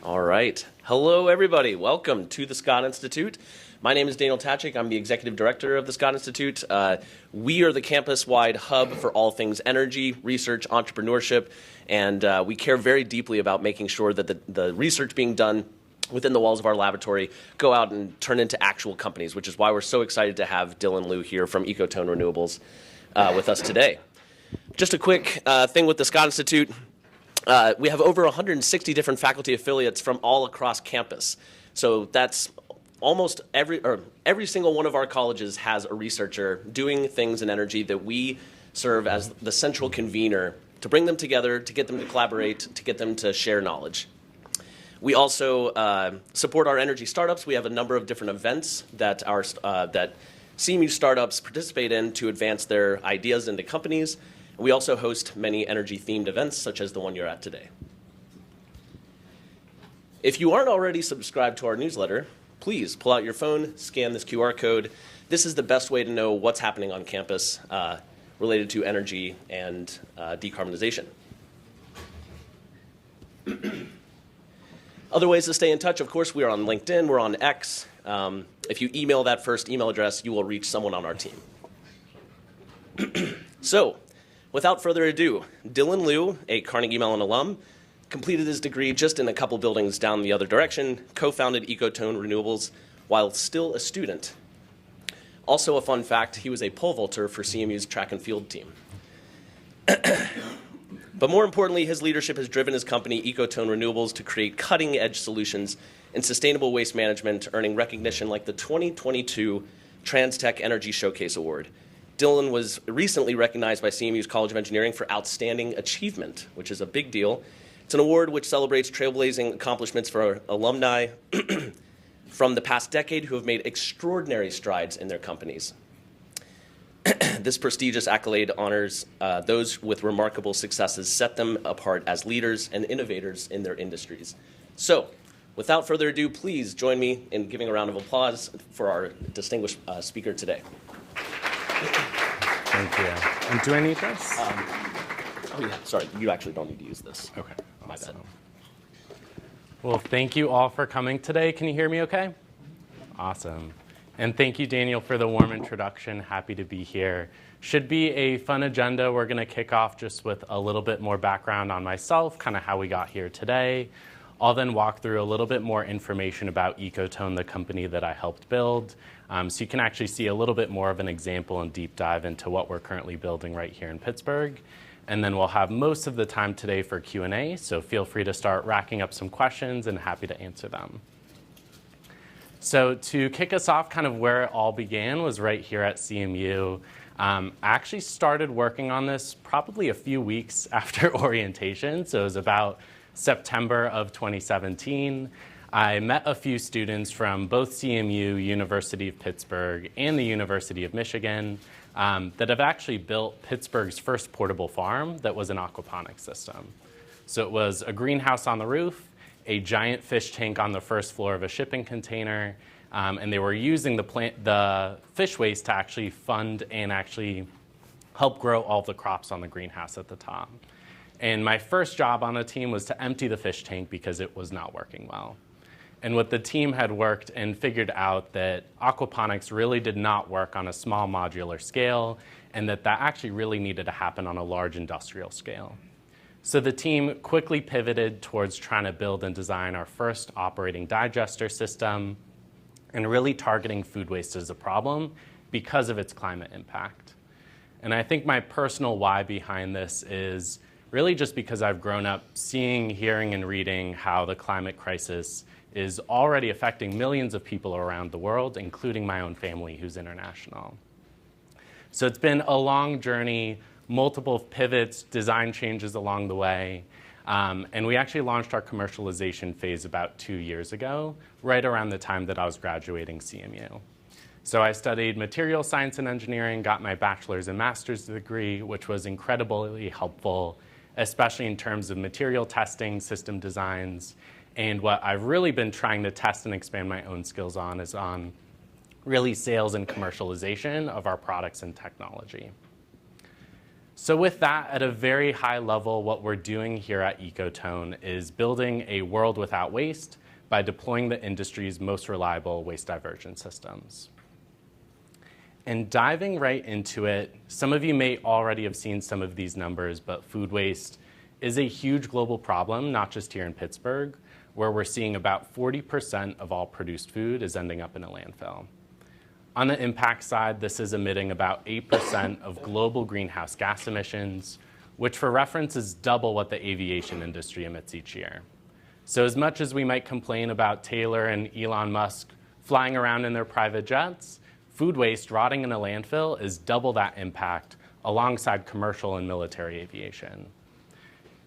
All right. Hello, everybody. Welcome to the Scott Institute. My name is Daniel Tachik. I'm the Executive Director of the Scott Institute. We are the campus-wide hub for all things energy, research, entrepreneurship, and we care very deeply about making sure that the research being done within the walls of our laboratory go out and turn into actual companies, which is why we're so excited to have Dylan Liu here from Ecotone Renewables with us today. Just a quick thing with the Scott Institute. We have over 160 different faculty affiliates from all across campus. So that's almost every single one of our colleges has a researcher doing things in energy that we serve as the central convener to bring them together, to get them to collaborate, to get them to share knowledge. We also support our energy startups. We have a number of different events that that CMU startups participate in to advance their ideas into companies. We also host many energy-themed events, such as the one you're at today. If you aren't already subscribed to our newsletter, please pull out your phone, scan this QR code. This is the best way to know what's happening on campus related to energy and decarbonization. Other ways to stay in touch, of course, we are on LinkedIn, we're on X. If you email that first email address, you will reach someone on our team. So, without further ado, Dylan Liu, a Carnegie Mellon alum, completed his degree just in a couple buildings down the other direction, co-founded Ecotone Renewables while still a student. Also a fun fact, he was a pole vaulter for CMU's track and field team. But more importantly, his leadership has driven his company, Ecotone Renewables, to create cutting-edge solutions in sustainable waste management, earning recognition like the 2022 TransTech Energy Showcase Award. Dylan was recently recognized by CMU's College of Engineering for Outstanding Achievement, which is a big deal. It's an award which celebrates trailblazing accomplishments for alumni from the past decade who have made extraordinary strides in their companies. This prestigious accolade honors those with remarkable successes, set them apart as leaders and innovators in their industries. So, without further ado, please join me in giving a round of applause for our distinguished speaker today. Thank you. And do I need this? Oh yeah, sorry, you actually don't need to use this. Okay, My awesome. bad. Well, thank you all for coming today. Can you hear me okay? Awesome. And thank you, Daniel, for the warm introduction. Happy to be here. Should be a fun agenda. We're going to kick off just with a little bit more background on myself, kind of how we got here today. I'll then walk through a little bit more information about Ecotone, the company that I helped build, so you can actually see a little bit more of an example and deep dive into what we're currently building right here in Pittsburgh. And then we'll have most of the time today for Q&A, so feel free to start racking up some questions and happy to answer them. So to kick us off, kind of where it all began was right here at CMU. I actually started working on this probably a few weeks after orientation, so it was about September of 2017. I met a few students from both CMU, University of Pittsburgh, and the University of Michigan that have actually built Pittsburgh's first portable farm that was an aquaponics system. So it was a greenhouse on the roof, a giant fish tank on the first floor of a shipping container, and they were using the fish waste to actually fund and actually help grow all the crops on the greenhouse at the top. And my first job on the team was to empty the fish tank because it was not working well. And what the team had worked and figured out that aquaponics really did not work on a small modular scale, and that actually really needed to happen on a large industrial scale. So the team quickly pivoted towards trying to build and design our first operating digester system and really targeting food waste as a problem because of its climate impact. And I think my personal why behind this is really just because I've grown up seeing, hearing, and reading how the climate crisis is already affecting millions of people around the world, including my own family who's international. So it's been a long journey, multiple pivots, design changes along the way, and we actually launched our commercialization phase about 2 years ago, right around the time that I was graduating CMU. So I studied material science and engineering, got my bachelor's and master's degree, which was incredibly helpful, especially in terms of material testing, system designs, and what I've really been trying to test and expand my own skills on is on really sales and commercialization of our products and technology. So with that, at a very high level, what we're doing here at Ecotone is building a world without waste by deploying the industry's most reliable waste diversion systems. And diving right into it, some of you may already have seen some of these numbers, but food waste is a huge global problem, not just here in Pittsburgh, where we're seeing about 40% of all produced food is ending up in a landfill. On the impact side, this is emitting about 8% of global greenhouse gas emissions, which for reference is double what the aviation industry emits each year. So as much as we might complain about Taylor and Elon Musk flying around in their private jets, food waste rotting in a landfill is double that impact alongside commercial and military aviation.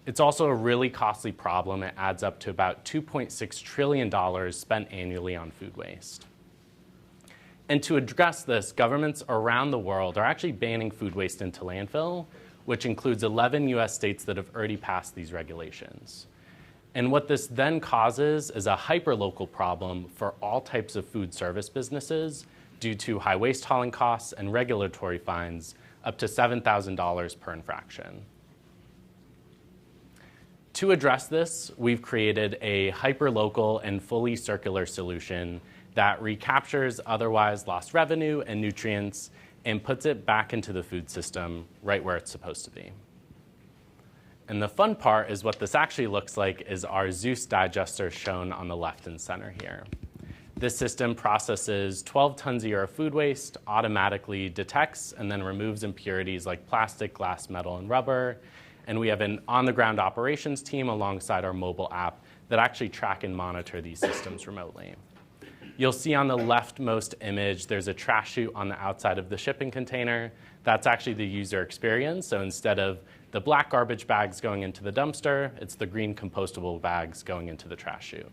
It's also a really costly problem. It adds up to about $2.6 trillion spent annually on food waste. And to address this, governments around the world are actually banning food waste into landfill, which includes 11 US states that have already passed these regulations. And what this then causes is a hyperlocal problem for all types of food service businesses due to high waste hauling costs and regulatory fines up to $7,000 per infraction. To address this, we've created a hyperlocal and fully circular solution that recaptures otherwise lost revenue and nutrients and puts it back into the food system right where it's supposed to be. And the fun part is what this actually looks like is our ZEUS digester shown on the left and center here. This system processes 12 tons a year of food waste, automatically detects and then removes impurities like plastic, glass, metal, and rubber. And we have an on-the-ground operations team alongside our mobile app that actually track and monitor these systems remotely. You'll see on the leftmost image, there's a trash chute on the outside of the shipping container. That's actually the user experience. So instead of the black garbage bags going into the dumpster, it's the green compostable bags going into the trash chute.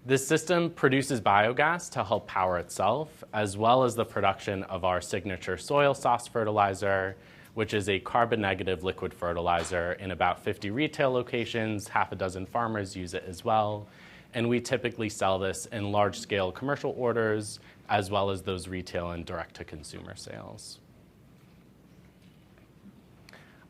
This system produces biogas to help power itself, as well as the production of our signature soil sauce fertilizer, which is a carbon-negative liquid fertilizer in about 50 retail locations. Half a dozen farmers use it as well. And we typically sell this in large-scale commercial orders, as well as those retail and direct-to-consumer sales.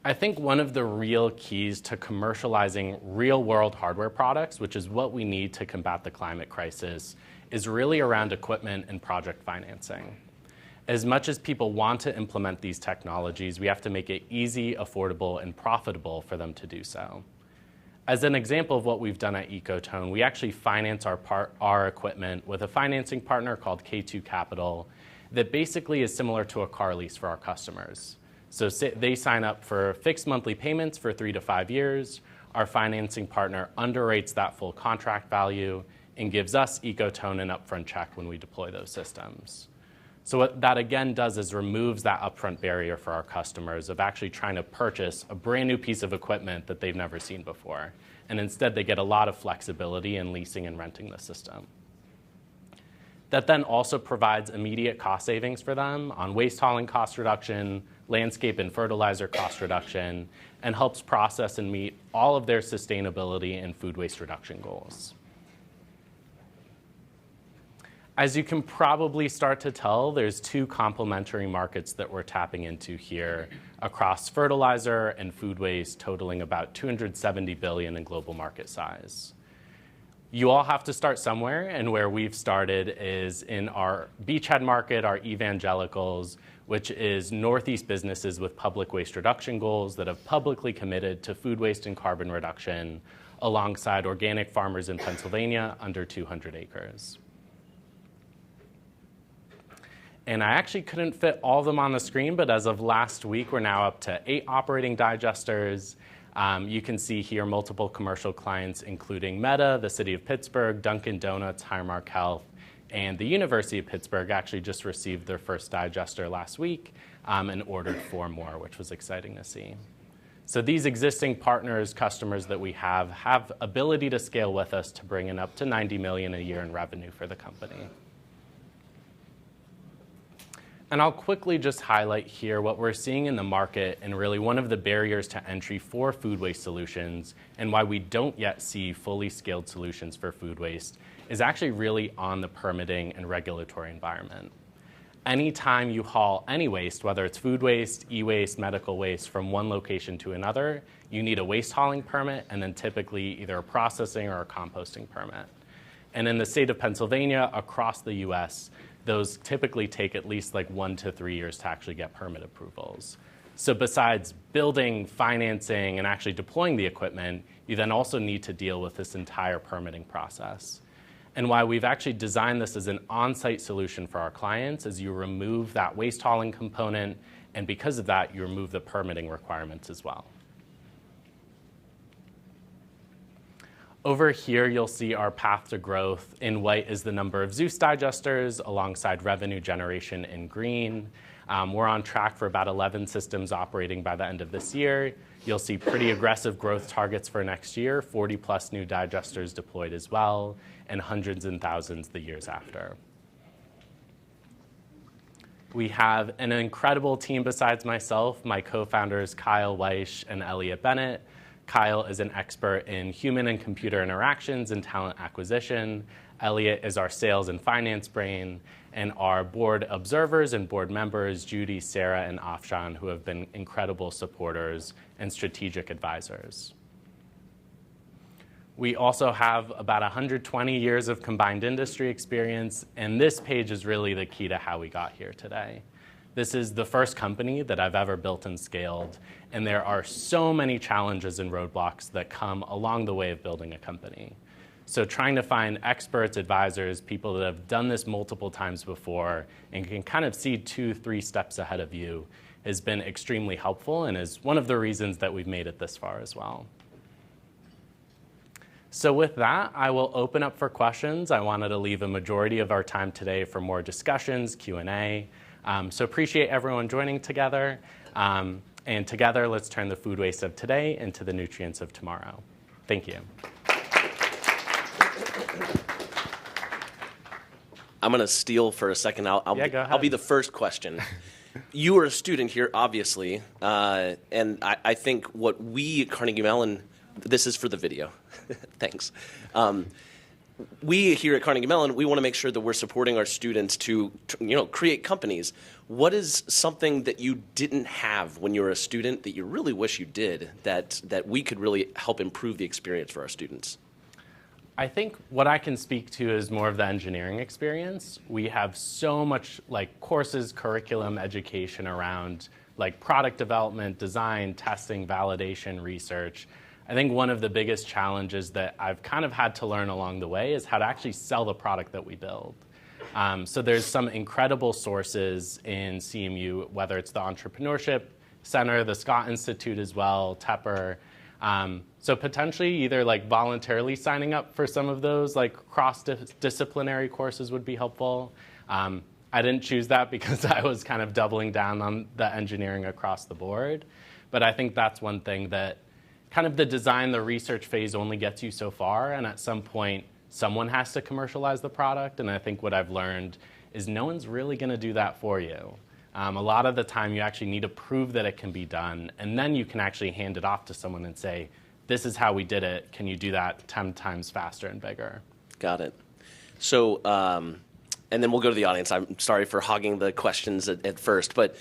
I think one of the real keys to commercializing real-world hardware products, which is what we need to combat the climate crisis, is really around equipment and project financing. As much as people want to implement these technologies, we have to make it easy, affordable, and profitable for them to do so. As an example of what we've done at Ecotone, we actually finance our equipment with a financing partner called K2 Capital that basically is similar to a car lease for our customers. So they sign up for fixed monthly payments for 3 to 5 years. Our financing partner underwrites that full contract value and gives us, Ecotone, an upfront check when we deploy those systems. So what that again does is removes that upfront barrier for our customers of actually trying to purchase a brand new piece of equipment that they've never seen before. And instead, they get a lot of flexibility in leasing and renting the system. That then also provides immediate cost savings for them on waste hauling cost reduction, landscape and fertilizer cost reduction, and helps process and meet all of their sustainability and food waste reduction goals. As you can probably start to tell, there's two complementary markets that we're tapping into here across fertilizer and food waste, totaling about $270 billion in global market size. You all have to start somewhere, and where we've started is in our beachhead market, our evangelicals, which is Northeast businesses with public waste reduction goals that have publicly committed to food waste and carbon reduction, alongside organic farmers in Pennsylvania under 200 acres. And I actually couldn't fit all of them on the screen, but as of last week, we're now up to 8 operating digesters. You can see here multiple commercial clients, including Meta, the City of Pittsburgh, Dunkin' Donuts, Highmark Health, and the University of Pittsburgh actually just received their first digester last week and ordered 4 more, which was exciting to see. So these existing partners, customers that we have ability to scale with us to bring in up to $90 million a year in revenue for the company. And I'll quickly just highlight here what we're seeing in the market and really one of the barriers to entry for food waste solutions and why we don't yet see fully scaled solutions for food waste is actually really on the permitting and regulatory environment. anytime you haul any waste, whether it's food waste, e-waste, medical waste, from one location to another, you need a waste hauling permit and then typically either a processing or a composting permit. And in the state of Pennsylvania, across the US, those typically take at least like 1 to 3 years to actually get permit approvals. So besides building, financing, and actually deploying the equipment, you then also need to deal with this entire permitting process. And why we've actually designed this as an on-site solution for our clients is you remove that waste hauling component, and because of that, you remove the permitting requirements as well. Over here, you'll see our path to growth. In white is the number of ZEUS digesters alongside revenue generation in green. We're on track for about 11 systems operating by the end of this year. You'll see pretty aggressive growth targets for next year, 40 plus new digesters deployed as well, and hundreds and thousands the years after. We have an incredible team besides myself, my co-founders Kyle Weish and Elliot Bennett. Kyle is an expert in human and computer interactions and talent acquisition. Elliot is our sales and finance brain, and our board observers and board members, Judy, Sarah, and Afshan, who have been incredible supporters and strategic advisors. We also have about 120 years of combined industry experience, and this page is really the key to how we got here today. This is the first company that I've ever built and scaled, and there are so many challenges and roadblocks that come along the way of building a company. So trying to find experts, advisors, people that have done this multiple times before and can kind of see 2-3 steps ahead of you has been extremely helpful and is one of the reasons that we've made it this far as well. So with that, I will open up for questions. I wanted to leave a majority of our time today for more discussions, Q&A. So appreciate everyone joining together. And together, let's turn the food waste of today into the nutrients of tomorrow. Thank you. I'm going to steal for a second. Go ahead. I'll be the first question. You are a student here, obviously, and I think what we at Carnegie Mellon, this is for the video. Thanks. We here at Carnegie Mellon, we want to make sure that we're supporting our students to create companies. What is something that you didn't have when you were a student that you really wish you did that we could really help improve the experience for our students? I think what I can speak to is more of the engineering experience. We have so much courses, curriculum, education around product development, design, testing, validation, research. I think one of the biggest challenges that I've kind of had to learn along the way is how to actually sell the product that we build. So there's some incredible sources in CMU, whether it's the Entrepreneurship Center, the Scott Institute as well, Tepper. So potentially either voluntarily signing up for some of those cross-disciplinary courses would be helpful. I didn't choose that because I was kind of doubling down on the engineering across the board. But I think that's one thing that kind of the design, the research phase only gets you so far. And at some point, someone has to commercialize the product. And I think what I've learned is no one's really going to do that for you. A lot of the time, you actually need to prove that it can be done. And then you can actually hand it off to someone and say, this is how we did it. Can you do that 10 times faster and bigger? Got it. So, and then we'll go to the audience. I'm sorry for hogging the questions at first, but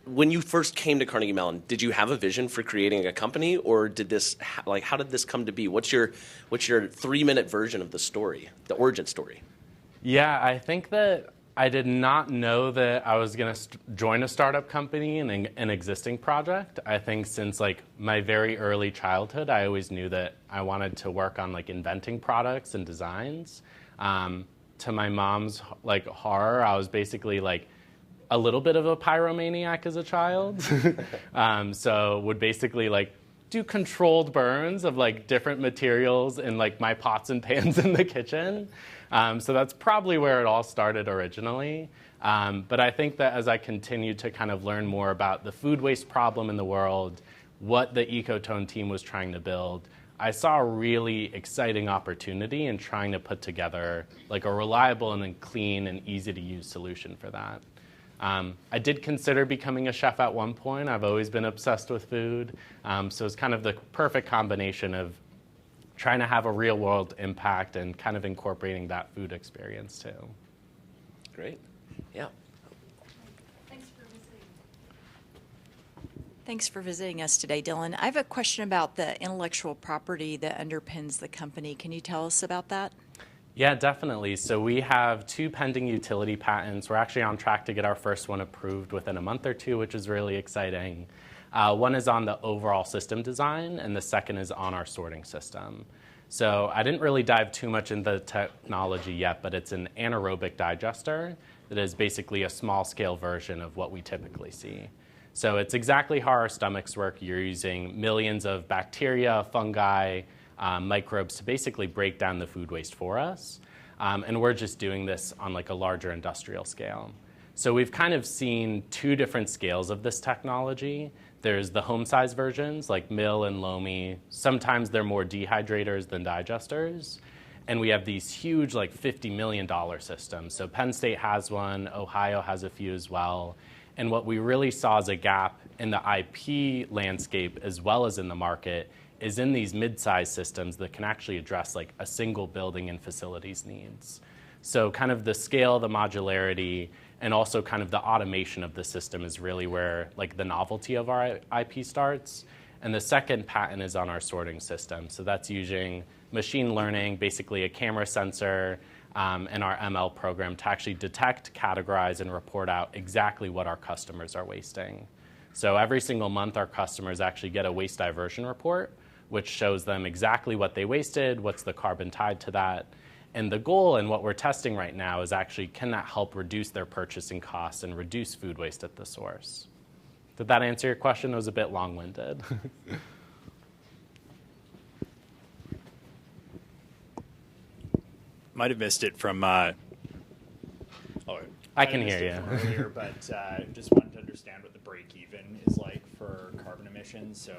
when you first came to Carnegie Mellon, did you have a vision for creating a company, or did this, how did this come to be? What's your 3-minute version of the story, the origin story? Yeah, I think that I did not know that I was going to join a startup company in an existing project. I think since my very early childhood, I always knew that I wanted to work on inventing products and designs. To my mom's horror, I was basically a little bit of a pyromaniac as a child. So would basically do controlled burns of different materials in my pots and pans in the kitchen. So that's probably where it all started originally. But I think that as I continued to kind of learn more about the food waste problem in the world, what the Ecotone team was trying to build, I saw a really exciting opportunity in trying to put together a reliable and then clean and easy to use solution for that. I did consider becoming a chef at one point. I've always been obsessed with food. So it's kind of the perfect combination of trying to have a real world impact and kind of incorporating that food experience too. Great. Yeah. Thanks for visiting us today, Dylan. I have a question about the intellectual property that underpins the company. Can you tell us about that? Yeah, definitely. So we have 2 pending utility patents. We're actually on track to get our first one approved within a month or 2, which is really exciting. One is on the overall system design, and the second is on our sorting system. So I didn't really dive too much into the technology yet, but it's an anaerobic digester that is basically a small-scale version of what we typically see. So it's exactly how our stomachs work. You're using millions of bacteria, fungi, microbes to basically break down the food waste for us. And we're just doing this on like a larger industrial scale. So we've kind of seen 2 different scales of this technology. There's the home size versions like Mill and Lomi. Sometimes they're more dehydrators than digesters. And we have these huge like $50 million systems. So Penn State has one, Ohio has a few as well. And what we really saw as a gap in the IP landscape as well as in the market is in these mid-sized systems that can actually address like a single building and facilities needs. So kind of the scale, the modularity, and also kind of the automation of the system is really where like the novelty of our IP starts. And the second patent is on our sorting system. So that's using machine learning, basically a camera sensor, and our ML program to actually detect, categorize, and report out exactly what our customers are wasting. So every single month, our customers actually get a waste diversion report, which shows them exactly what they wasted, what's the carbon tied to that. And the goal and what we're testing right now is actually, can that help reduce their purchasing costs and reduce food waste at the source? Did that answer your question? It was a bit long-winded. Might have missed it from. I can hear you. Earlier, but just wanted to understand what the break-even is like for carbon emissions. So,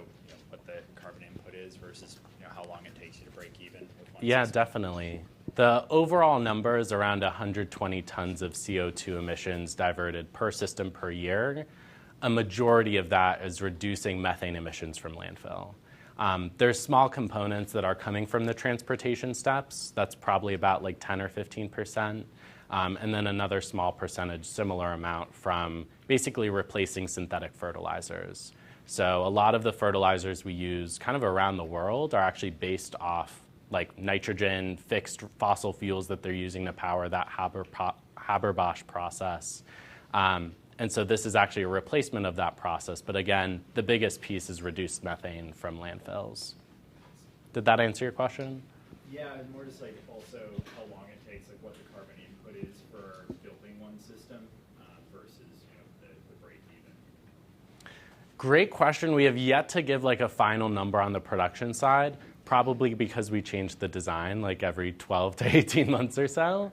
what the carbon input is versus how long it takes you to break even with one Yeah, system. definitely. The overall number is around 120 tons of CO2 emissions diverted per system per year. A majority of that is reducing methane emissions from landfill. There's small components that are coming from the transportation steps. That's probably about like 10 or 15%. And then another small percentage, similar amount, from basically replacing synthetic fertilizers. So a lot of the fertilizers we use kind of around the world are actually based off like nitrogen, fixed fossil fuels that they're using to power that Haber-Bosch process. And so this is actually a replacement of that process. But again, the biggest piece is reduced methane from landfills. Did that answer your question? Yeah, and more just like also how long it takes, like what the carbon input is for building one system versus the break even. Great question. We have yet to give like a final number on the production side, probably because we changed the design like every 12 to 18 months or so.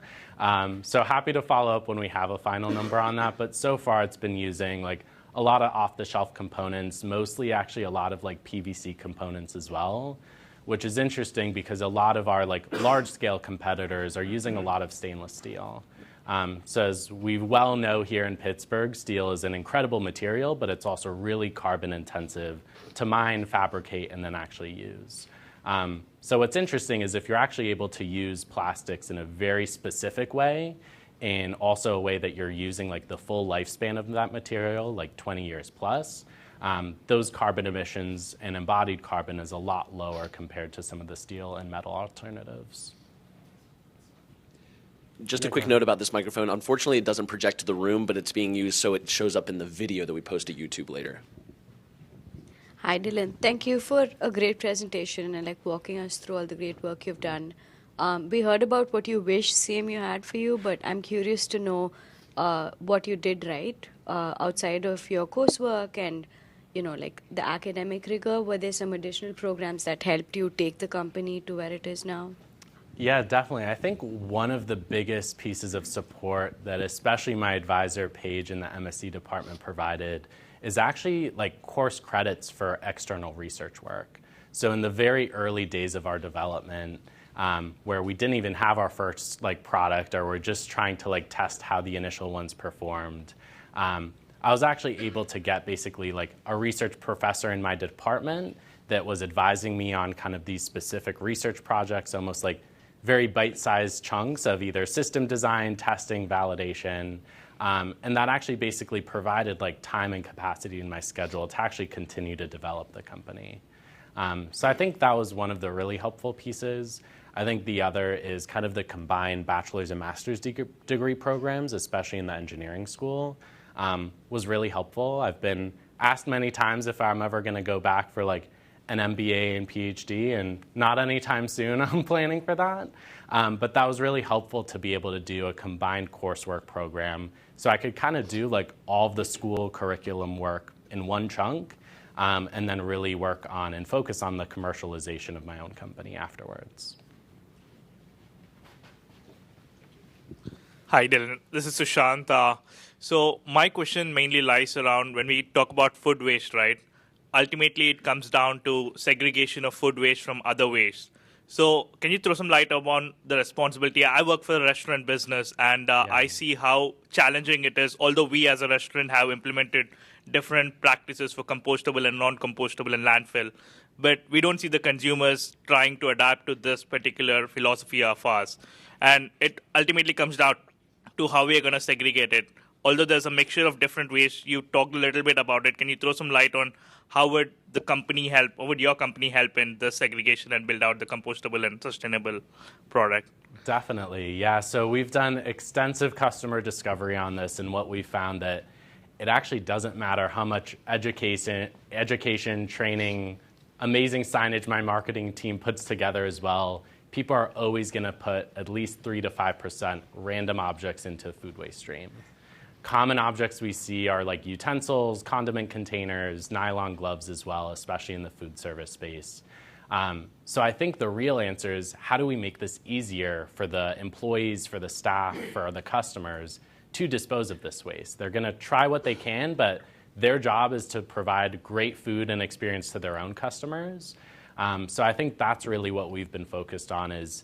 So happy to follow up when we have a final number on that. But so far it's been using like a lot of off-the-shelf components, mostly actually a lot of like PVC components as well, which is interesting because a lot of our like large-scale competitors are using a lot of stainless steel. So as we well know here in Pittsburgh, steel is an incredible material, but it's also really carbon intensive to mine, fabricate, and then actually use. So what's interesting is if you're actually able to use plastics in a very specific way, and also a way that you're using like the full lifespan of that material, like 20 years plus, those carbon emissions and embodied carbon is a lot lower compared to some of the steel and metal alternatives. Just a quick note about this microphone. Unfortunately, it doesn't project to the room, but it's being used so it shows up in the video that we post to YouTube later. Hi, Dylan. Thank you for a great presentation and like walking us through all the great work you've done. We heard about what you wish CMU had for you, but I'm curious to know what you did right outside of your coursework and like the academic rigor. Were there some additional programs that helped you take the company to where it is now? Yeah, definitely. I think one of the biggest pieces of support that especially my advisor, Paige, in the MSc department provided is actually like course credits for external research work. So in the very early days of our development, where we didn't even have our first like product, or we're just trying to like test how the initial ones performed, I was actually able to get basically like a research professor in my department that was advising me on kind of these specific research projects, almost like very bite-sized chunks of either system design, testing, validation. And that actually basically provided like time and capacity in my schedule to actually continue to develop the company. So I think that was one of the really helpful pieces. I think the other is kind of the combined bachelor's and master's degree programs, especially in the engineering school, was really helpful. I've been asked many times if I'm ever going to go back for like an MBA and PhD, and not anytime soon I'm planning for that. But that was really helpful to be able to do a combined coursework program. So I could kind of do like all of the school curriculum work in one chunk, and then really work on and focus on the commercialization of my own company afterwards. Hi, Dylan. This is Sushant. So my question mainly lies around when we talk about food waste, right? Ultimately, it comes down to segregation of food waste from other waste. So can you throw some light upon the responsibility? I work for a restaurant business, and I see how challenging it is, although we as a restaurant have implemented different practices for compostable and non-compostable and landfill. But we don't see the consumers trying to adapt to this particular philosophy of ours. And it ultimately comes down to how we are going to segregate it. Although there's a mixture of different ways, you talked a little bit about it. Can you throw some light on how would the company help, or would your company help in the segregation and build out the compostable and sustainable product? Definitely, yeah. So we've done extensive customer discovery on this, and what we found that it actually doesn't matter how much education, training, amazing signage my marketing team puts together as well. People are always going to put at least 3 to 5% random objects into food waste stream. Common objects we see are like utensils, condiment containers, nylon gloves as well, especially in the food service space. So I think the real answer is, how do we make this easier for the employees, for the staff, for the customers to dispose of this waste? They're going to try what they can, but their job is to provide great food and experience to their own customers. So I think that's really what we've been focused on is,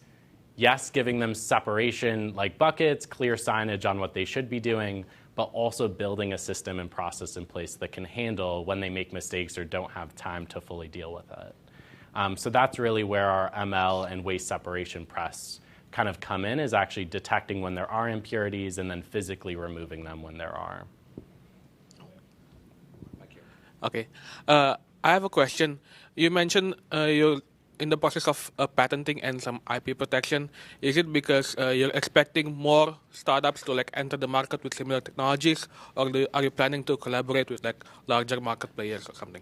yes, giving them separation like buckets, clear signage on what they should be doing, but also building a system and process in place that can handle when they make mistakes or don't have time to fully deal with it. So that's really where our ML and waste separation press kind of come in, is actually detecting when there are impurities and then physically removing them when there are. Okay. I have a question. You mentioned you're in the process of patenting and some IP protection. Is it because you're expecting more startups to like enter the market with similar technologies, or are you planning to collaborate with like larger market players or something?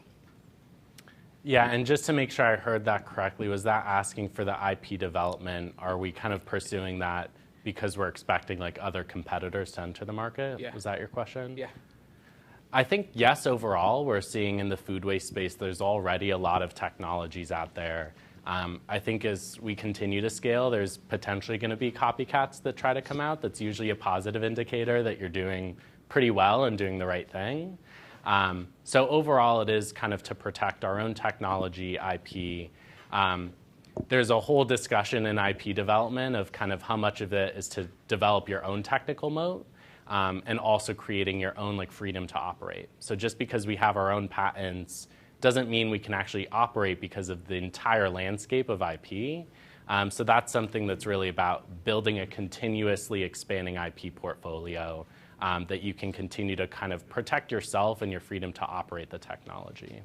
Yeah, and just to make sure I heard that correctly, was that asking for the IP development? Are we kind of pursuing that because we're expecting like other competitors to enter the market? Yeah. Was that your question? Yeah. I think, yes, overall, we're seeing in the food waste space, there's already a lot of technologies out there. I think as we continue to scale, there's potentially going to be copycats that try to come out. That's usually a positive indicator that you're doing pretty well and doing the right thing. So overall, it is kind of to protect our own technology, IP. There's a whole discussion in IP development of kind of how much of it is to develop your own technical moat, and also creating your own like freedom to operate. So just because we have our own patents doesn't mean we can actually operate because of the entire landscape of IP. So that's something that's really about building a continuously expanding IP portfolio that you can continue to kind of protect yourself and your freedom to operate the technology.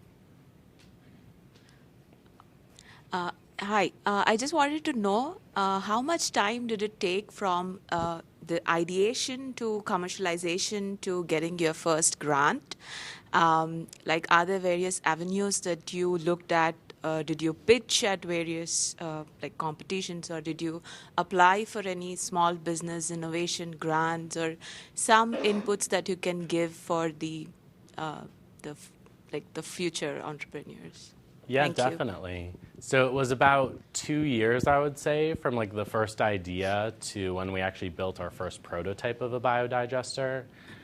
Hi, I just wanted to know how much time did it take from the ideation to commercialization to getting your first grant? Like, are there various avenues that you looked at? Did you pitch at various like competitions, or did you apply for any small business innovation grants, or some inputs that you can give for the future entrepreneurs? Yeah, Thank you. Definitely. So it was about 2 years, I would say, from like the first idea to when we actually built our first prototype of a biodigester.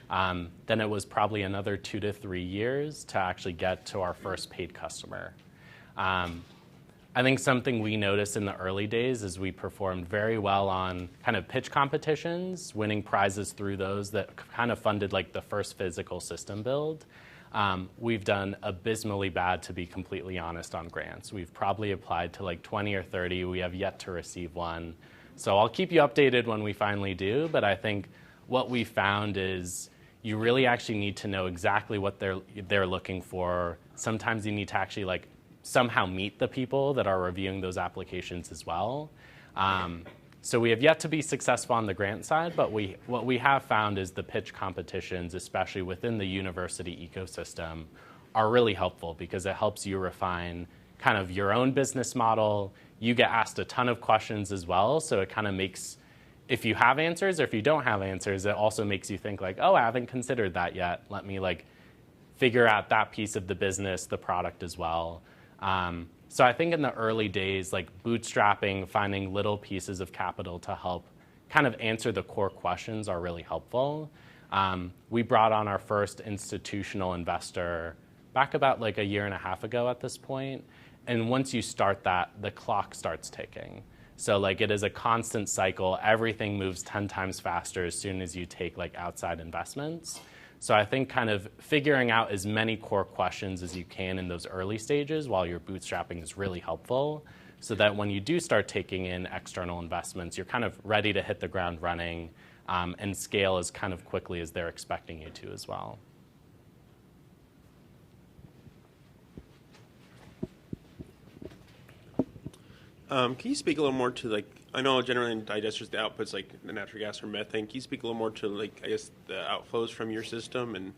Then it was probably another 2 to 3 years to actually get to our first paid customer. I think something we noticed in the early days is we performed very well on kind of pitch competitions, winning prizes through those that kind of funded like the first physical system build. We've done abysmally bad, to be completely honest, on grants. We've probably applied to like 20 or 30. We have yet to receive one. So I'll keep you updated when we finally do, but I think what we found is you really actually need to know exactly what they're looking for. Sometimes you need to actually like somehow meet the people that are reviewing those applications as well. So we have yet to be successful on the grant side, but what we have found is the pitch competitions, especially within the university ecosystem, are really helpful because it helps you refine kind of your own business model. You get asked a ton of questions as well, so it kind of makes, if you have answers or if you don't have answers, it also makes you think like, oh, I haven't considered that yet. Let me like figure out that piece of the business, the product as well. So I think in the early days, like bootstrapping, finding little pieces of capital to help kind of answer the core questions are really helpful. We brought on our first institutional investor back about like a year and a half ago at this point. And once you start that, the clock starts ticking. So like it is a constant cycle. Everything moves 10 times faster as soon as you take like outside investments. So I think kind of figuring out as many core questions as you can in those early stages while you're bootstrapping is really helpful, so that when you do start taking in external investments, you're kind of ready to hit the ground running and scale as kind of quickly as they're expecting you to as well. Can you speak a little more to like, I know generally in digesters the outputs like the natural gas or methane. Can you speak a little more to like, I guess the outflows from your system, and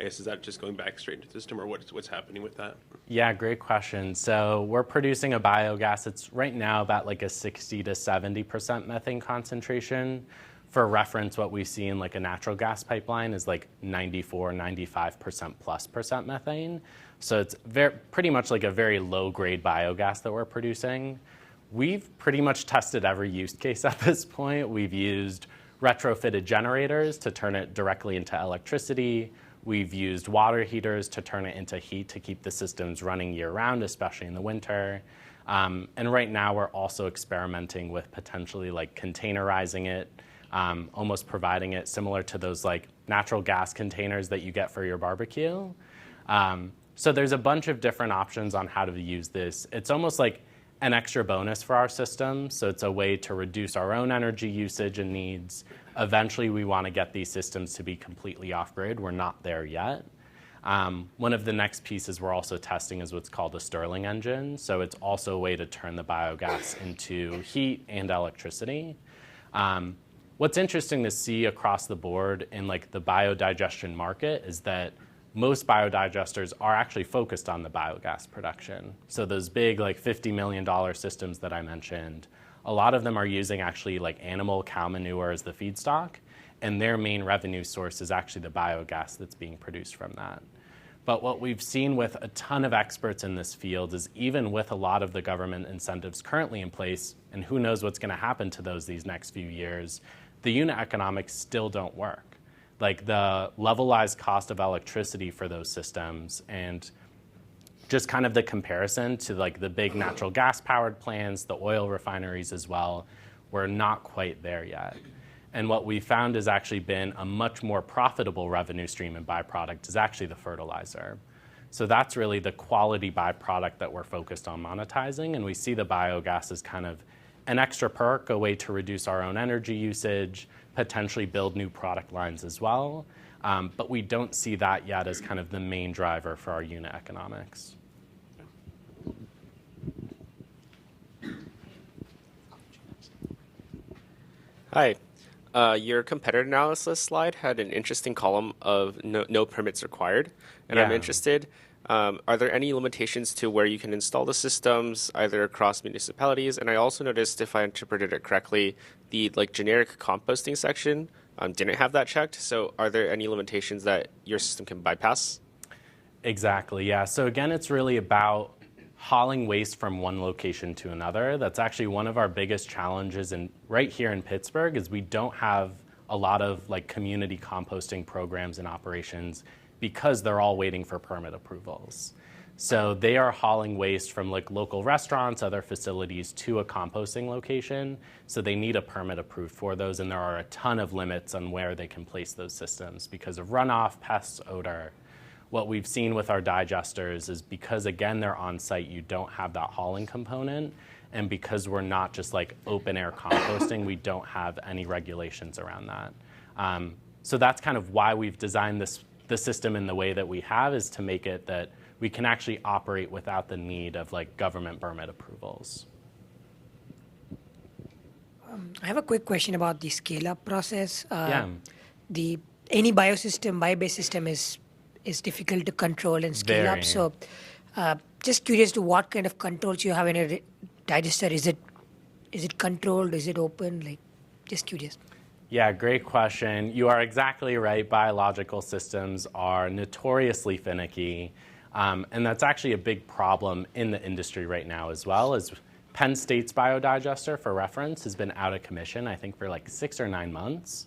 I guess is that just going back straight into the system, or what's happening with that? Yeah, great question. So we're producing a biogas. It's right now about like a 60 to 70% methane concentration. For reference, what we see in like a natural gas pipeline is like 94, 95% plus percent methane. So it's pretty much like a very low grade biogas that we're producing. We've pretty much tested every use case at this point. We've used retrofitted generators to turn it directly into electricity. We've used water heaters to turn it into heat to keep the systems running year-round, especially in the winter. And right now, we're also experimenting with potentially like containerizing it, almost providing it similar to those like natural gas containers that you get for your barbecue. So there's a bunch of different options on how to use this. It's almost like an extra bonus for our system. So it's a way to reduce our own energy usage and needs. Eventually, we want to get these systems to be completely off-grid. We're not there yet. One of the next pieces we're also testing is what's called a Stirling engine. So it's also a way to turn the biogas into heat and electricity. What's interesting to see across the board in like the biodigestion market is that most biodigesters are actually focused on the biogas production. So those big like $50 million systems that I mentioned, a lot of them are using actually like animal cow manure as the feedstock, and their main revenue source is actually the biogas that's being produced from that. But what we've seen with a ton of experts in this field is even with a lot of the government incentives currently in place, and who knows what's going to happen to those these next few years, the unit economics still don't work. Like the levelized cost of electricity for those systems and just kind of the comparison to like the big natural gas powered plants, the oil refineries as well, we're not quite there yet. And what we found has actually been a much more profitable revenue stream and byproduct is actually the fertilizer. So that's really the quality byproduct that we're focused on monetizing. And we see the biogas as kind of an extra perk, a way to reduce our own energy usage, potentially build new product lines as well. But we don't see that yet as kind of the main driver for our unit economics. Hi. Your competitor analysis slide had an interesting column of no permits required, and I'm interested. Are there any limitations to where you can install the systems, either across municipalities? And I also noticed, if I interpreted it correctly, the like generic composting section didn't have that checked. So are there any limitations that your system can bypass? Exactly, yeah. So again, it's really about hauling waste from one location to another. That's actually one of our biggest challenges right here in Pittsburgh is we don't have a lot of like community composting programs and operations because they're all waiting for permit approvals. So they are hauling waste from like local restaurants, other facilities to a composting location. So they need a permit approved for those, and there are a ton of limits on where they can place those systems because of runoff, pests, odor. What we've seen with our digesters is because, again, they're on site, you don't have that hauling component. And because we're not just like open air composting, we don't have any regulations around that. So that's kind of why we've designed the system in the way that we have, is to make it that we can actually operate without the need of like government permit approvals. I have a quick question about the scale-up process. Any bio-based system is difficult to control and scale up. So, just curious to what kind of controls you have in a digester. Is it controlled? Is it open? Like, just curious. Yeah, great question. You are exactly right. Biological systems are notoriously finicky, and that's actually a big problem in the industry right now as well. As Penn State's biodigester, for reference, has been out of commission, I think, for like 6 or 9 months.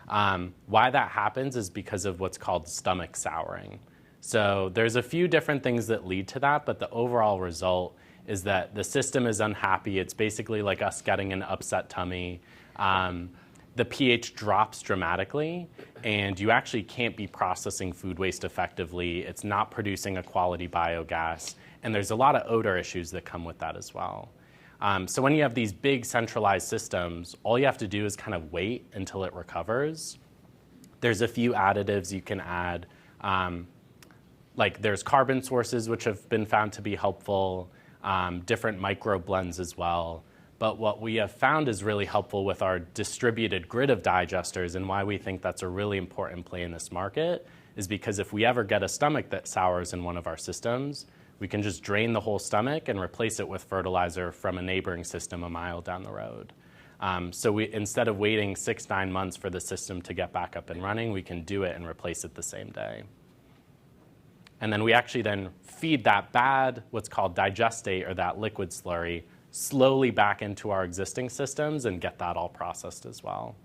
Why that happens is because of what's called stomach souring. So there's a few different things that lead to that, but the overall result is that the system is unhappy. It's basically like us getting an upset tummy. The pH drops dramatically, and you actually can't be processing food waste effectively. It's not producing a quality biogas, and there's a lot of odor issues that come with that as well. So when you have these big centralized systems, all you have to do is kind of wait until it recovers. There's a few additives you can add. Like there's carbon sources, which have been found to be helpful, different micro blends as well. But what we have found is really helpful with our distributed grid of digesters, and why we think that's a really important play in this market is because if we ever get a stomach that sours in one of our systems, we can just drain the whole stomach and replace it with fertilizer from a neighboring system a mile down the road. So instead of waiting 6-9 months for the system to get back up and running, we can do it and replace it the same day. And then we actually then feed that bad, what's called digestate, or that liquid slurry, slowly back into our existing systems and get that all processed as well.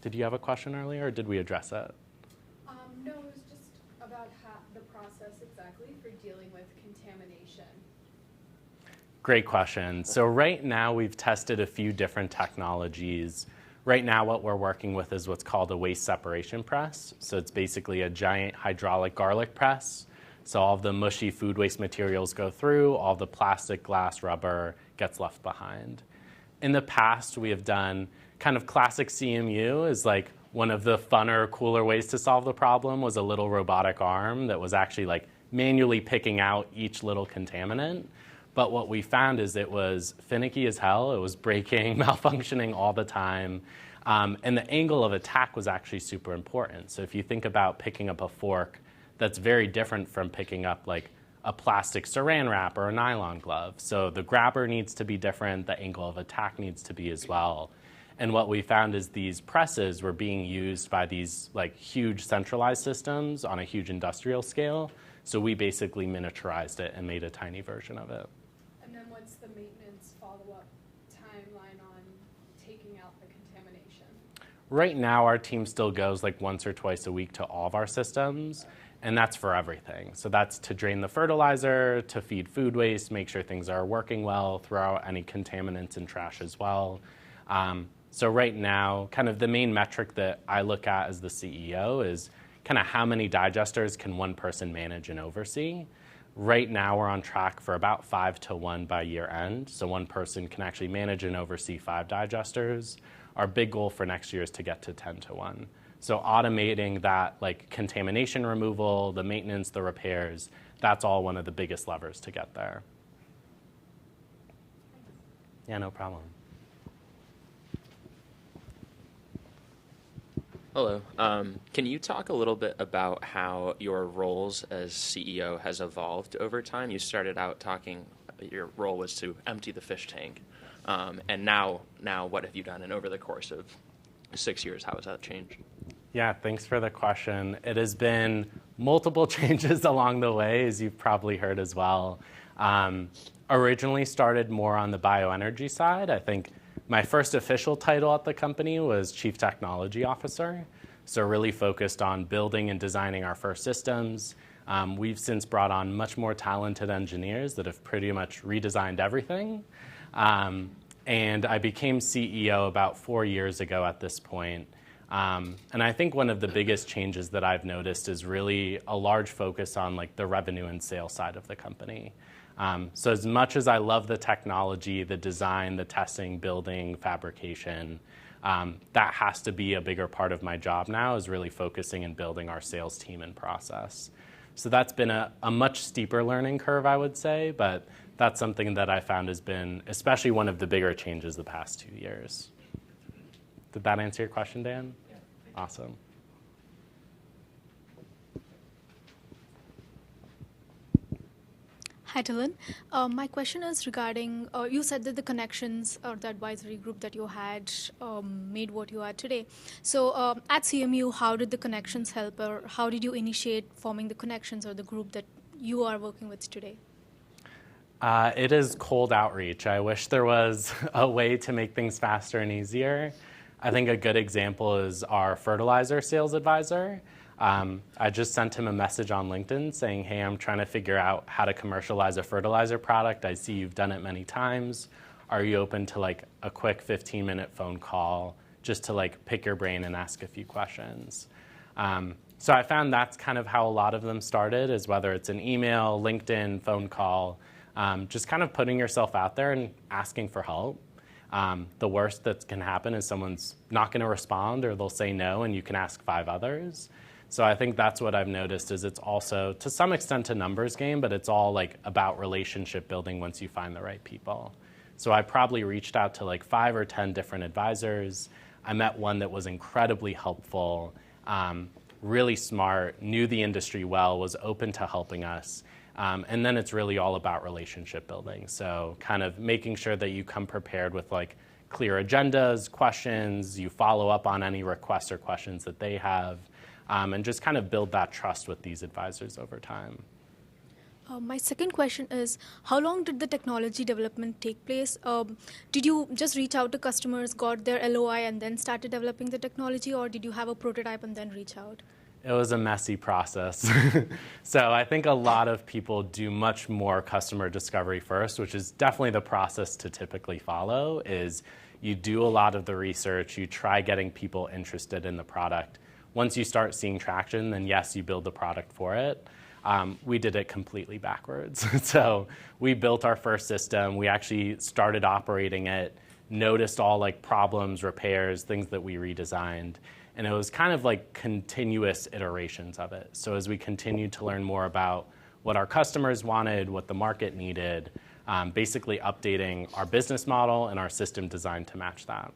Did you have a question earlier, or did we address it? No, it was just about the process exactly for dealing with contamination. Great question. So right now we've tested a few different technologies. Right now what we're working with is what's called a waste separation press. So it's basically a giant hydraulic garlic press. So all of the mushy food waste materials go through, all the plastic, glass, rubber gets left behind. In the past, we have done kind of classic CMU is like one of the funner, cooler ways to solve the problem was a little robotic arm that was actually like manually picking out each little contaminant. But what we found is it was finicky as hell. It was breaking, malfunctioning all the time. And the angle of attack was actually super important. So if you think about picking up a fork, that's very different from picking up like a plastic saran wrap or a nylon glove. So the grabber needs to be different, the angle of attack needs to be as well. And what we found is these presses were being used by these like huge centralized systems on a huge industrial scale. So we basically miniaturized it and made a tiny version of it. And then what's the maintenance follow-up timeline on taking out the contamination? Right now our team still goes like once or twice a week to all of our systems. And that's for everything. So that's to drain the fertilizer, to feed food waste, make sure things are working well, throw out any contaminants and trash as well. So right now, kind of the main metric that I look at as the CEO is kind of how many digesters can one person manage and oversee. Right now, we're on track for about 5 to 1 by year end. So one person can actually manage and oversee 5 digesters. Our big goal for next year is to get to 10 to 1. So automating that like contamination removal, the maintenance, the repairs, that's all one of the biggest levers to get there. Yeah, no problem. Hello. Can you talk a little bit about how your roles as CEO has evolved over time? You started out talking, your role was to empty the fish tank. And now what have you done? And over the course of 6 years, how has that changed? Yeah, thanks for the question. It has been multiple changes along the way, as you've probably heard as well. Originally started more on the bioenergy side. I think my first official title at the company was Chief Technology Officer, so really focused on building and designing our first systems. We've since brought on much more talented engineers that have pretty much redesigned everything. And I became CEO about 4 years ago at this point. And I think one of the biggest changes that I've noticed is really a large focus on like the revenue and sales side of the company. So as much as I love the technology, the design, the testing, building, fabrication, that has to be a bigger part of my job now, is really focusing and building our sales team and process. So that's been a much steeper learning curve, I would say, but that's something that I found has been especially one of the bigger changes the past 2 years. Did that answer your question, Dan? Yeah. Awesome. Hi, Dylan. My question is regarding, you said that the connections or the advisory group that you had made what you are today. So at CMU, how did the connections help, or how did you initiate forming the connections or the group that you are working with today? It is cold outreach. I wish there was a way to make things faster and easier. I think a good example is our fertilizer sales advisor. I just sent him a message on LinkedIn saying, hey, I'm trying to figure out how to commercialize a fertilizer product. I see you've done it many times. Are you open to like a quick 15-minute phone call just to like pick your brain and ask a few questions? So I found that's kind of how a lot of them started, is whether it's an email, LinkedIn, phone call, just kind of putting yourself out there and asking for help. The worst that can happen is someone's not going to respond, or they'll say no, and you can ask 5 others. So I think that's what I've noticed, is it's also, to some extent, a numbers game, but it's all like about relationship building once you find the right people. So I probably reached out to like 5 or 10 different advisors. I met one that was incredibly helpful, really smart, knew the industry well, was open to helping us. And then it's really all about relationship building. So kind of making sure that you come prepared with like clear agendas, questions, you follow up on any requests or questions that they have, and just kind of build that trust with these advisors over time. My second question is, how long did the technology development take place? Did you just reach out to customers, got their LOI, and then started developing the technology, or did you have a prototype and then reach out? It was a messy process. So I think a lot of people do much more customer discovery first, which is definitely the process to typically follow, is you do a lot of the research, you try getting people interested in the product. Once you start seeing traction, then yes, you build the product for it. We did it completely backwards. So we built our first system. We actually started operating it, noticed all like problems, repairs, things that we redesigned. And it was kind of like continuous iterations of it. So as we continued to learn more about what our customers wanted, what the market needed, basically updating our business model and our system design to match that.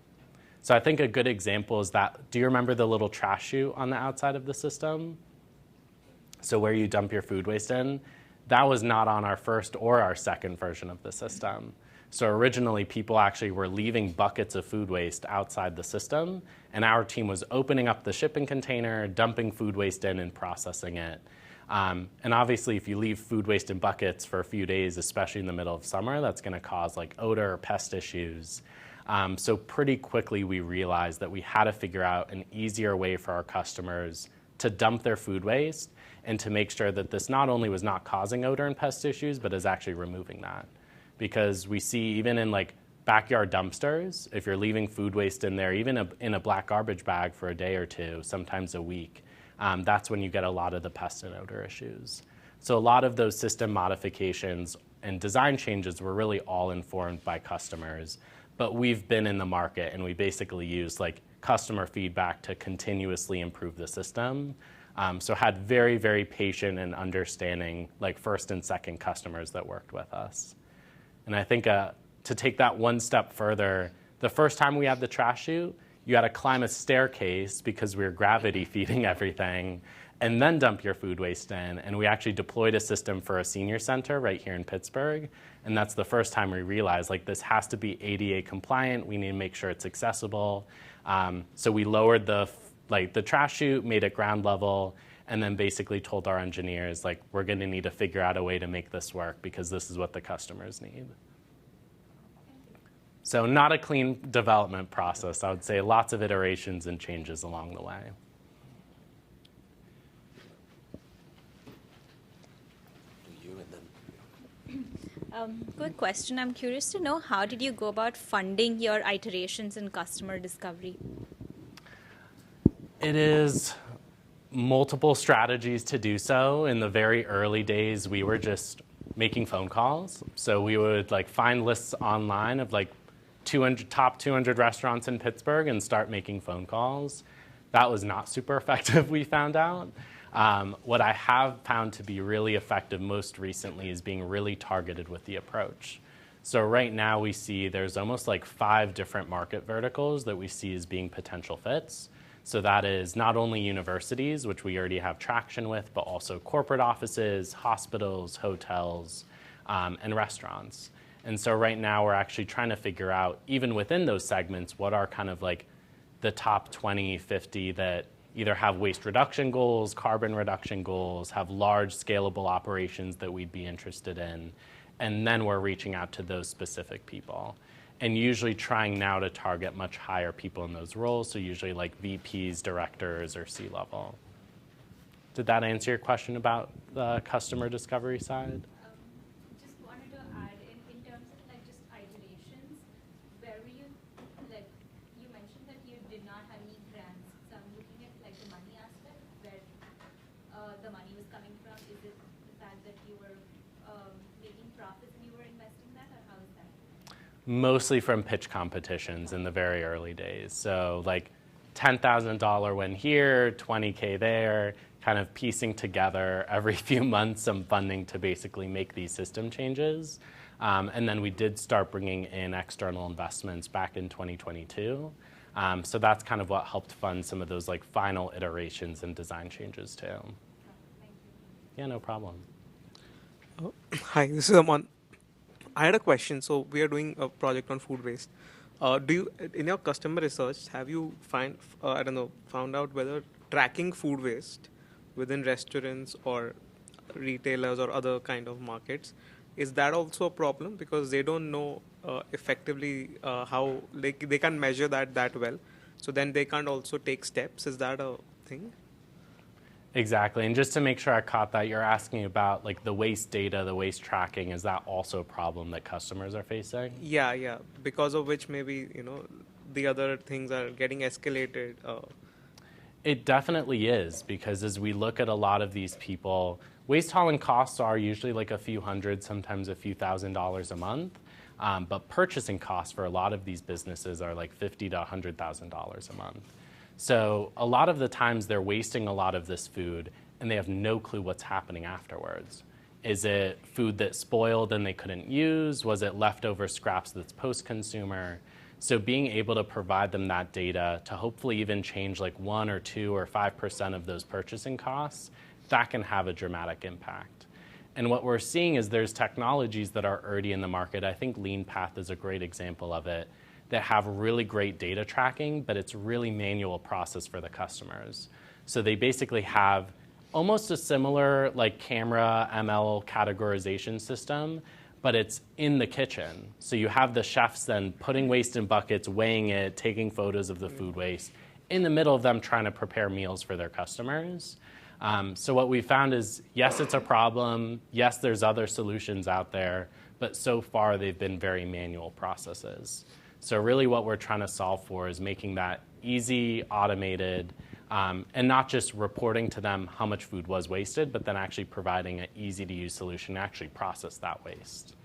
So I think a good example is that, do you remember the little trash chute on the outside of the system? So where you dump your food waste in? That was not on our first or our second version of the system. So originally, people actually were leaving buckets of food waste outside the system, and our team was opening up the shipping container, dumping food waste in, and processing it. And obviously, if you leave food waste in buckets for a few days, especially in the middle of summer, that's going to cause like odor or pest issues. So pretty quickly, we realized that we had to figure out an easier way for our customers to dump their food waste and to make sure that this not only was not causing odor and pest issues, but is actually removing that. Because we see even in like backyard dumpsters, if you're leaving food waste in there, even in a black garbage bag for a day or two, sometimes a week, that's when you get a lot of the pest and odor issues. So a lot of those system modifications and design changes were really all informed by customers. But we've been in the market, and we basically used like customer feedback to continuously improve the system. So had very, very patient and understanding like first and second customers that worked with us. And I think to take that one step further, the first time we had the trash chute, you had to climb a staircase because we were gravity feeding everything, and then dump your food waste in. And we actually deployed a system for a senior center right here in Pittsburgh. And that's the first time we realized like this has to be ADA compliant. We need to make sure it's accessible. So we lowered the trash chute, made it ground level, and then basically told our engineers, like, we're going to need to figure out a way to make this work because this is what the customers need. So not a clean development process. I would say lots of iterations and changes along the way. Quick question. I'm curious to know, how did you go about funding your iterations in customer discovery? It is multiple strategies to do so. In the very early days, we were just making phone calls. So we would like find lists online of like top 200 restaurants in Pittsburgh and start making phone calls. That was not super effective, we found out. What I have found to be really effective most recently is being really targeted with the approach. So right now we see there's almost like 5 different market verticals that we see as being potential fits. So that is not only universities, which we already have traction with, but also corporate offices, hospitals, hotels, and restaurants. And so right now we're actually trying to figure out, even within those segments, what are kind of like the top 20, 50 that either have waste reduction goals, carbon reduction goals, have large scalable operations that we'd be interested in. And then we're reaching out to those specific people. And usually trying now to target much higher people in those roles, so usually like VPs, directors, or C-level. Did that answer your question about the customer discovery side? Just wanted to add, in terms of like just iterations, where were you, like, you mentioned that you did not have any grants. So I'm looking at like the money aspect, where the money was coming from. Is it the fact that you were making profits and you were investing that, or how is that? Mostly from pitch competitions in the very early days. So like $10,000 win here, $20K there, kind of piecing together every few months some funding to basically make these system changes. And then we did start bringing in external investments back in 2022. So that's kind of what helped fund some of those like final iterations and design changes too. Yeah, no problem. Hi, this is Aman. I had a question. So we are doing a project on food waste. Do you, in your customer research, have you found out whether tracking food waste within restaurants or retailers or other kind of markets, is that also a problem because they don't know effectively how they can't measure that well, so then they can't also take steps? Is that a thing? Exactly, and just to make sure I caught that, you're asking about like the waste data, the waste tracking. Is that also a problem that customers are facing? Yeah, because of which maybe the other things are getting escalated. It definitely is, because as we look at a lot of these people, waste hauling costs are usually like a few hundred, sometimes a few $1,000s a month. But purchasing costs for a lot of these businesses are like $50,000 to $100,000 a month. So a lot of the times they're wasting a lot of this food and they have no clue what's happening afterwards. Is it food that spoiled and they couldn't use? Was it leftover scraps that's post-consumer? So being able to provide them that data to hopefully even change like 1 or 2 or 5% of those purchasing costs, that can have a dramatic impact. And what we're seeing is there's technologies that are already in the market. I think LeanPath is a great example of it, that have really great data tracking, but it's really manual process for the customers. So they basically have almost a similar like camera ML categorization system, but it's in the kitchen. So you have the chefs then putting waste in buckets, weighing it, taking photos of the food waste, in the middle of them trying to prepare meals for their customers. So what we found is, yes, it's a problem. Yes, there's other solutions out there, but so far they've been very manual processes. So really what we're trying to solve for is making that easy, automated, and not just reporting to them how much food was wasted, but then actually providing an easy-to-use solution to actually process that waste.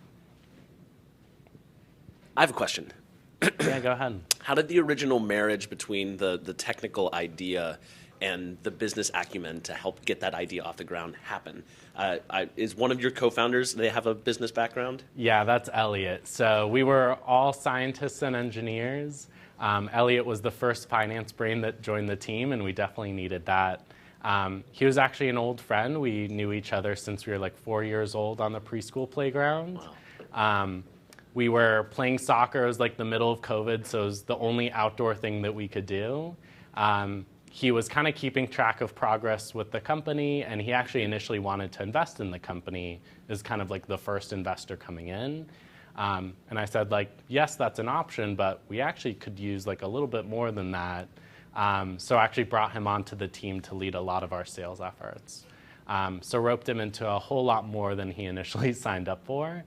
I have a question. Yeah, go ahead. How did the original marriage between the technical idea and the business acumen to help get that idea off the ground happen? Is one of your co-founders, they have a business background? Yeah, that's Elliot. So we were all scientists and engineers. Elliot was the first finance brain that joined the team, and we definitely needed that. He was actually an old friend. We knew each other since we were like 4 years old on the preschool playground. Wow. We were playing soccer. It was like the middle of COVID, so it was the only outdoor thing that we could do. He was kind of keeping track of progress with the company, and he actually initially wanted to invest in the company as kind of like the first investor coming in. And I said, like, yes, that's an option, but we actually could use like a little bit more than that. So I actually brought him onto the team to lead a lot of our sales efforts. So roped him into a whole lot more than he initially signed up for.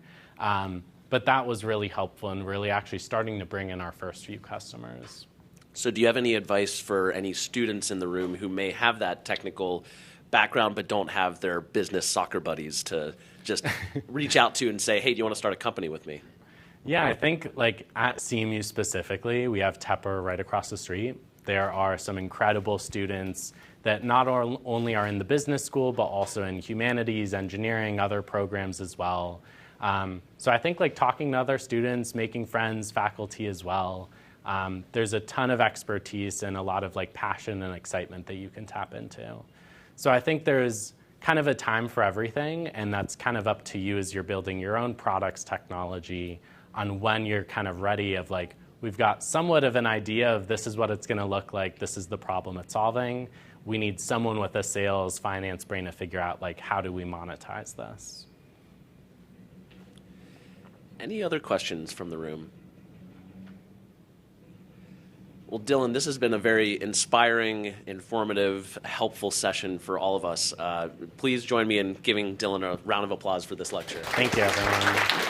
But that was really helpful and really actually starting to bring in our first few customers. So do you have any advice for any students in the room who may have that technical background but don't have their business soccer buddies to just reach out to and say, hey, do you want to start a company with me? Yeah, I think like at CMU specifically, we have Tepper right across the street. There are some incredible students that not only are in the business school, but also in humanities, engineering, other programs as well. So I think like talking to other students, making friends, faculty as well, there's a ton of expertise and a lot of like passion and excitement that you can tap into. So I think there's kind of a time for everything, and that's kind of up to you as you're building your own products, technology, on when you're kind of ready of like, we've got somewhat of an idea of this is what it's going to look like, this is the problem it's solving. We need someone with a sales, finance brain to figure out like, how do we monetize this? Any other questions from the room? Well, Dylan, this has been a very inspiring, informative, helpful session for all of us. Please join me in giving Dylan a round of applause for this lecture. Thank you, everyone.